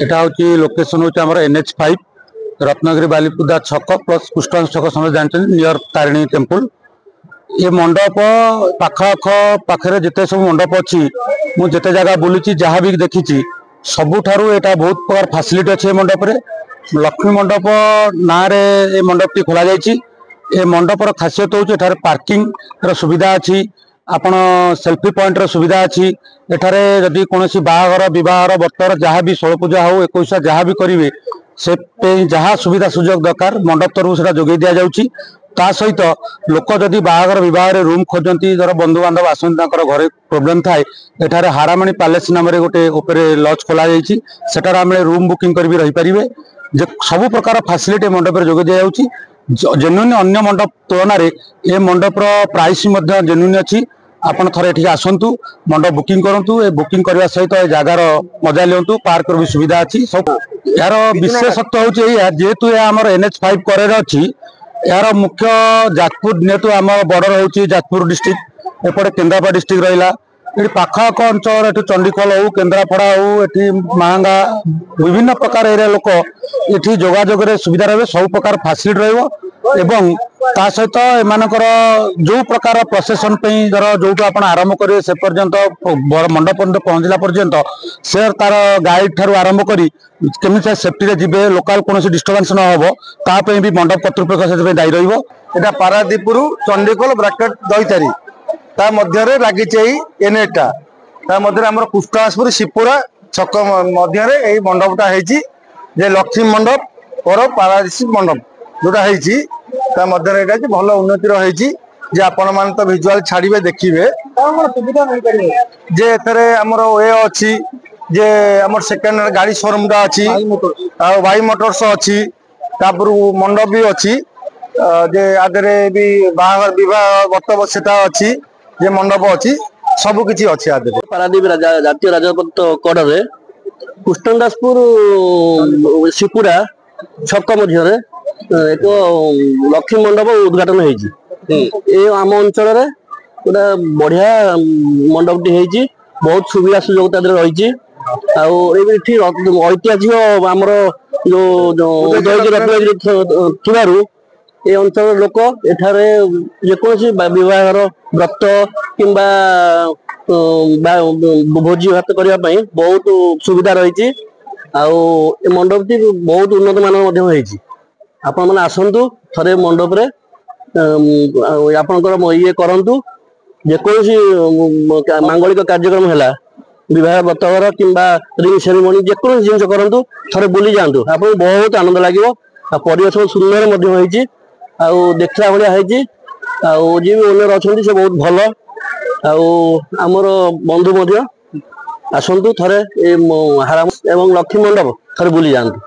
एटा हूँ लोकेशन हूँ आम NH5 रत्नगिरी बालीपुदा छक प्लस कुष्टांश छक समझ जानते नियर तारिणी टेम्पल। ये मंडप पाख पाखे जिते सब मंडप अच्छी मुझे जगह बुली जहाँ भी देखी सबुठारु एटा बहुत प्रकार फैसिलिटी अच्छे मंडप रे। लक्ष्मी मंडप ना रे मंडप टी खोल जाए। मंडपर खासियत हूँ पार्किंग सुविधा अच्छी, आपण सेल्फी पॉइंट र सुविधा अच्छी। एठारे जदि कौन बाहागर विवाह बर्तर जहाँ भी षोल पूजा हो 21 जहाँ भी करेंगे से जहाँ सुविधा सुजोग दरकार मंडप तरफ से जोगे दि जाऊँगी। ता सहित लोक जदि बाहागर विवाह रूम खोजती धर बंधु बांधव आसती घरे प्रोब्लेम थाए एठारे हारामणी पैलेस नाम गोटे ऊपर लज खोल सेटार आम रूम बुकिंग कर रही पारे। सबु प्रकार फैसिलिटी मंडप जोगे दि जाऊँगी। जेन्युइन अन्य मंडप तुलन में ये मंडप प्राइस जेन्युइन अच्छी। आपण थरे एठी आसंतु मंडप बुकिंग करंतु। ए बुकिंग करबा सहित ए जगार मजा लियंतु। पार्क भी सुविधा अच्छी। सब यार विशेषत्व हूँ जेहेतु आमर NH5 करे अच्छी यार मुख्य जाजपुर जेहेतु आम बॉर्डर हूँ जाजपुर डिस्ट्रिक्ट एपटे केन्द्रापड़ा डिस्ट्रिक्ट रहा ये पाखक अंचल एटी चंडीखोल हो केन्द्रापड़ा हो एटी मांगा विभिन्न प्रकार एरिया लोक ये जोगाजोग सुविधा रहे सब प्रकार फैसिलिटी रही ता सहित एमानकर जो प्रकार प्रोसेसन धर जो आप आरंभ करेंगे से पर्यंत मंडप पहुंचला पर्यंत से तार गाइड ठार आरंभ करी केमी सेफ्टी जीवे लोकाल कौन डिस्टर्बेंस न हो तापी भी मंडप कर्तृपक्ष से दायी रहा। पारादीपुर चंडीखोल ब्राकेट दईतारी ता मध्य लगी एनएटा ता मध्य आम कुष्टांशपुर शिवपुरा छक मध्य मंडपटा है लक्ष्मी मंडप और पारादीप मंडप जोटा है मध्य भल उन्नति रही जे आपण मान तो विजुआल छाड़े देखिए जे एथरे हमर ए अछि जे हमर सेकंड गाड़ी शोरूम टा अछि वाई मोटर्स अछि तापर मंडप भी अछि जे आदरे भी बाहागर विवाह वर्तब सेटा अछि जे मंडप अछि सब किछि अछि आदरे। पारादीप जातीय राजपथ कड़े कृष्णदासपुर शिवपुरा छक मध्य एक लक्ष्मी मंडप उद्घाटन हो आम अंचल गोटा बढ़िया मंडप टी बहुत सुविधा सुजोग रही ऐतिहासिक आमर जो उदयगिरी रत्नगिरी ये अंचल लोक एठारे जेकोसी विवाहर व्रत किंबा भोजी भात करने बहुत सुविधा रही मंडप टी बहुत उन्नत मान आपण मैंने आसतु थे मंडप रे आपणकर ये करूँ जेकोसी मांगलिक कार्यक्रम है विवाह व्रतघर किंबा रिंग सेरेमनी जेको जिन करूँ थे बुली जातु आप बहुत आनंद लगे। परिवेश सुंदर देखला भाया है जी भी ओनर अच्छा से बहुत भल आमर बंधु आसतु थे हाराम एवं लक्ष्मी मंडप थे बुली जातु।